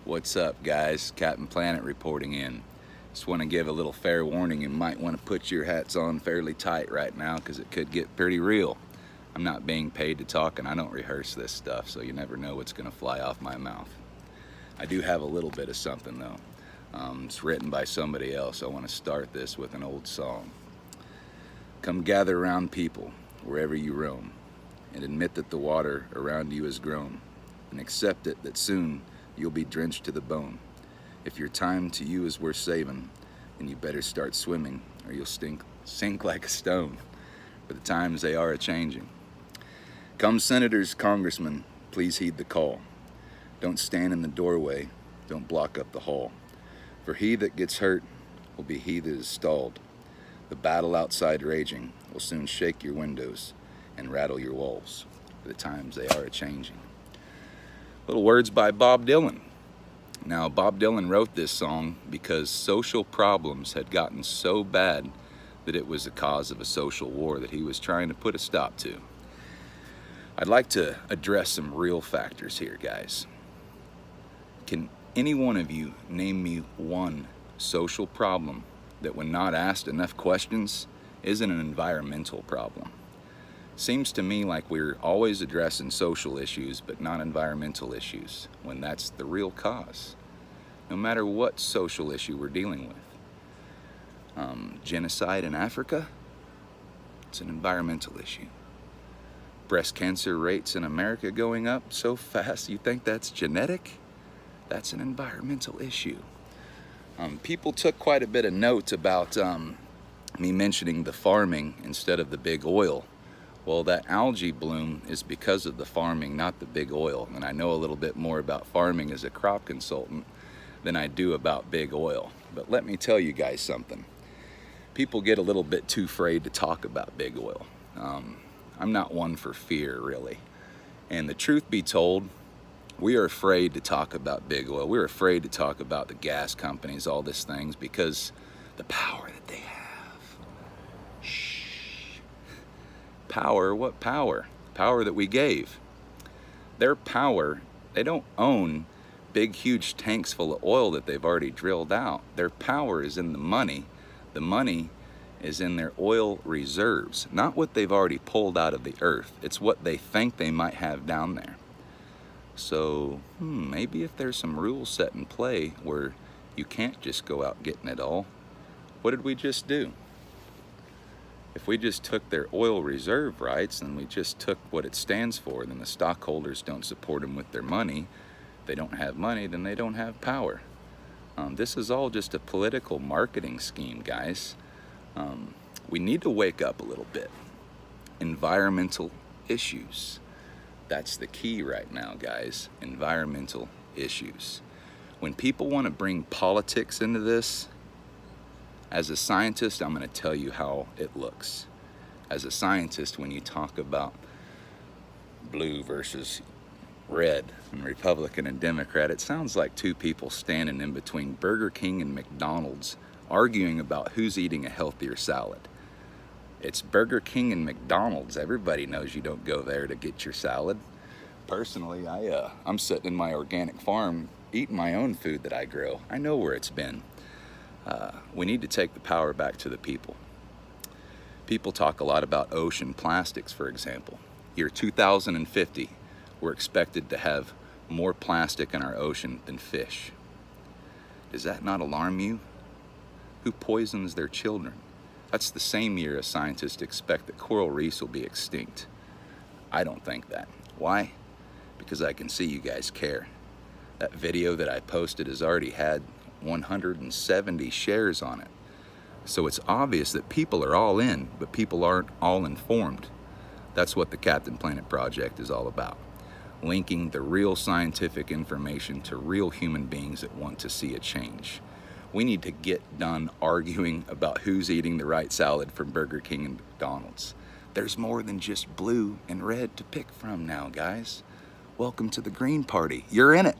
What's up, guys? Captain Planet reporting in. Just want to give a little fair warning. You might want to put your hats on fairly tight right now because it could get pretty real. I'm not being paid to talk and I don't rehearse this stuff, so you never know what's going to fly off my mouth. I do have a little bit of something though. It's written by somebody else. I want to start this with an old song. Come gather around people wherever you roam, and admit that the water around you has grown, and accept it that soon you'll be drenched to the bone. If your time to you is worth saving, then you better start swimming or you'll sink like a stone, for the times they are a-changing. Come senators, congressmen, please heed the call. Don't stand in the doorway, don't block up the hall, for he that gets hurt will be he that is stalled. The battle outside raging will soon shake your windows and rattle your walls, for the times they are a-changing. Little words by Bob Dylan. Now, Bob Dylan wrote this song because social problems had gotten so bad that it was the cause of a social war that he was trying to put a stop to. I'd like to address some real factors here, guys. Can any one of you name me one social problem that, when not asked enough questions, isn't an environmental problem? Seems to me like we're always addressing social issues but not environmental issues, when that's the real cause, no matter what social issue we're dealing with. Genocide in Africa, it's an environmental issue. Breast cancer rates in America going up so fast, you think that's genetic? That's an environmental issue. People took quite a bit of note about me mentioning the farming instead of the big oil. Well, that algae bloom is because of the farming, not the big oil. And I know a little bit more about farming as a crop consultant than I do about big oil. But let me tell you guys something. People get a little bit too afraid to talk about big oil. I'm not one for fear, really. And the truth be told, we are afraid to talk about big oil. We're afraid to talk about the gas companies, all these things, because the power that they have. Power? What power? Power that we gave. Their power, they don't own big, huge tanks full of oil that they've already drilled out. Their power is in the money. The money is in their oil reserves, not what they've already pulled out of the earth. It's what they think they might have down there. So, maybe if there's some rules set in play where you can't just go out getting it all, what did we just do? If we just took their oil reserve rights and we just took what it stands for, then the stockholders don't support them with their money. If they don't have money, then they don't have power. This is all just a political marketing scheme, guys. We need to wake up a little bit. Environmental issues. That's the key right now, guys. Environmental issues. When people want to bring politics into this, as a scientist, I'm going to tell you how it looks. As a scientist, when you talk about blue versus red and Republican and Democrat, it sounds like two people standing in between Burger King and McDonald's arguing about who's eating a healthier salad. It's Burger King and McDonald's. Everybody knows you don't go there to get your salad. Personally, I'm sitting in my organic farm eating my own food that I grow. I know where it's been. We need to take the power back to the people. People talk a lot about ocean plastics, for example. Year 2050, we're expected to have more plastic in our ocean than fish. Does that not alarm you? Who poisons their children? That's the same year as scientists expect that coral reefs will be extinct. I don't think that. Why? Because I can see you guys care. That video that I posted has already had 170 shares on it. So it's obvious that people are all in, but people aren't all informed. That's what the Captain Planet Project is all about. Linking the real scientific information to real human beings that want to see a change. We need to get done arguing about who's eating the right salad from Burger King and McDonald's. There's more than just blue and red to pick from now, guys. Welcome to the Green Party. You're in it.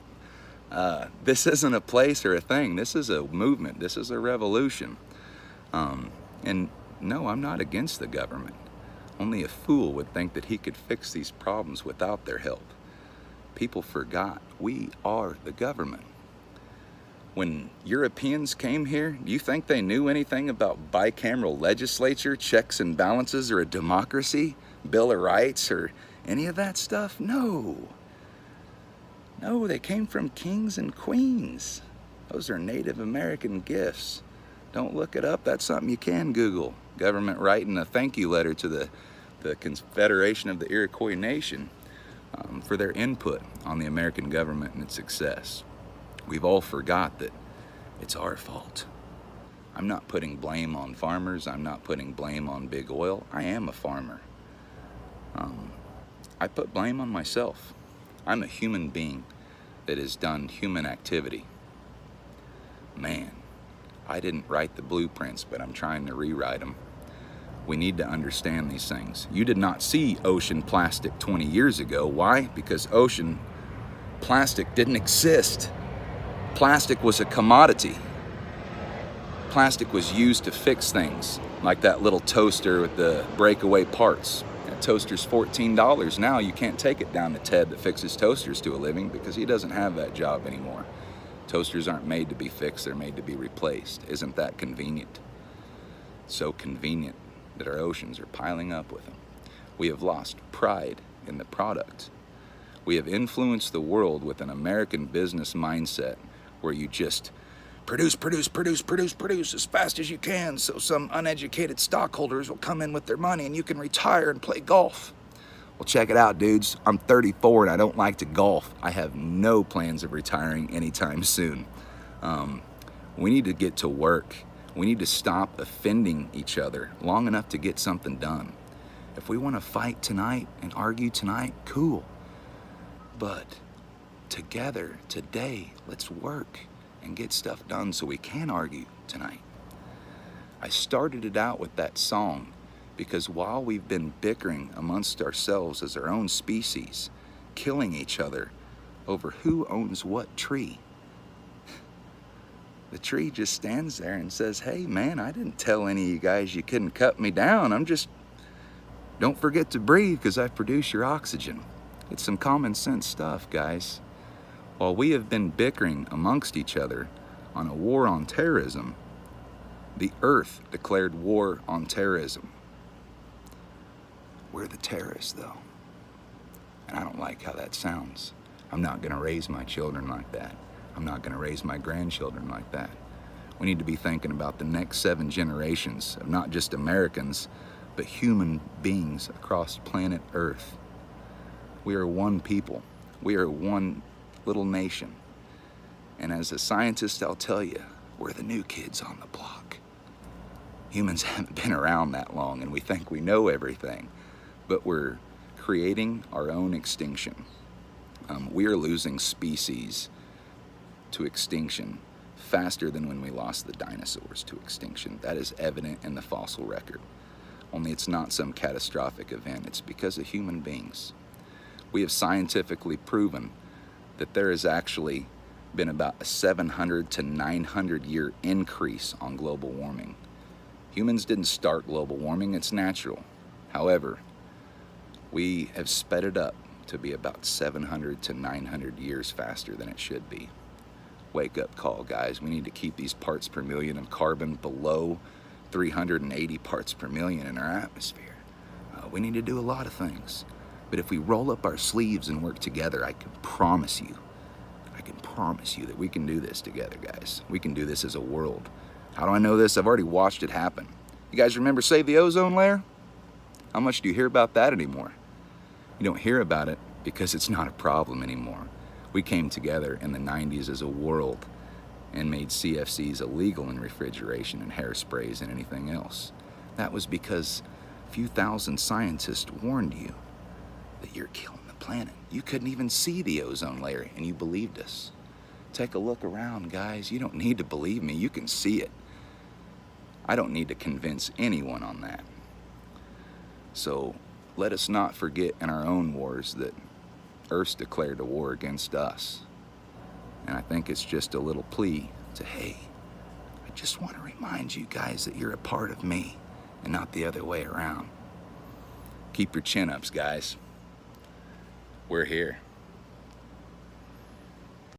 This isn't a place or a thing. This is a movement. This is a revolution. And no, I'm not against the government. Only a fool would think that he could fix these problems without their help. People forgot we are the government. When Europeans came here, do you think they knew anything about bicameral legislature, checks and balances, or a democracy, Bill of Rights, or any of that stuff? No. No, they came from kings and queens. Those are Native American gifts. Don't look it up. That's something you can Google. Government writing a thank you letter to the Confederation of the Iroquois Nation for their input on the American government and its success. We've all forgot that it's our fault. I'm not putting blame on farmers. I'm not putting blame on big oil. I am a farmer. I put blame on myself. I'm a human being that has done human activity. Man, I didn't write the blueprints, but I'm trying to rewrite them. We need to understand these things. You did not see ocean plastic 20 years ago. Why? Because ocean plastic didn't exist. Plastic was a commodity. Plastic was used to fix things, like that little toaster with the breakaway parts. That toaster's $14 now. You can't take it down to Ted that fixes toasters to a living because he doesn't have that job anymore. Toasters aren't made to be fixed, they're made to be replaced. Isn't that convenient? So convenient that our oceans are piling up with them. We have lost pride in the product. We have influenced the world with an American business mindset where you just produce as fast as you can so some uneducated stockholders will come in with their money and you can retire and play golf. Well, check it out, dudes. I'm 34 and I don't like to golf. I have no plans of retiring anytime soon. We need to get to work. We need to stop offending each other long enough to get something done. If we want to fight tonight and argue tonight, cool. But together, today, let's work and get stuff done so we can argue tonight. I started it out with that song because while we've been bickering amongst ourselves as our own species, killing each other over who owns what tree, the tree just stands there and says, hey man, I didn't tell any of you guys you couldn't cut me down. Don't forget to breathe because I produce your oxygen. It's some common sense stuff, guys. While we have been bickering amongst each other on a war on terrorism, the earth declared war on terrorism. We're the terrorists, though. And I don't like how that sounds. I'm not going to raise my children like that. I'm not going to raise my grandchildren like that. We need to be thinking about the next 7 generations of not just Americans, but human beings across planet Earth. We are one people. We are one little nation. And as a scientist, I'll tell you, we're the new kids on the block. Humans haven't been around that long and we think we know everything, but we're creating our own extinction. We are losing species to extinction faster than when we lost the dinosaurs to extinction. That is evident in the fossil record. Only it's not some catastrophic event. It's because of human beings. We have scientifically proven that there has actually been about a 700 to 900 year increase on global warming. Humans didn't start global warming, it's natural. However, we have sped it up to be about 700 to 900 years faster than it should be. Wake up call, guys. We need to keep these parts per million of carbon below 380 parts per million in our atmosphere. We need to do a lot of things. But if we roll up our sleeves and work together, I can promise you that we can do this together, guys. We can do this as a world. How do I know this? I've already watched it happen. You guys remember Save the Ozone Layer? How much do you hear about that anymore? You don't hear about it because it's not a problem anymore. We came together in the 90s as a world and made CFCs illegal in refrigeration and hairsprays and anything else. That was because a few thousand scientists warned you that you're killing the planet. You couldn't even see the ozone layer and you believed us. Take a look around, guys. You don't need to believe me. You can see it. I don't need to convince anyone on that. So let us not forget in our own wars that Earth's declared a war against us. And I think it's just a little plea to, hey, I just want to remind you guys that you're a part of me and not the other way around. Keep your chin ups, guys. We're here.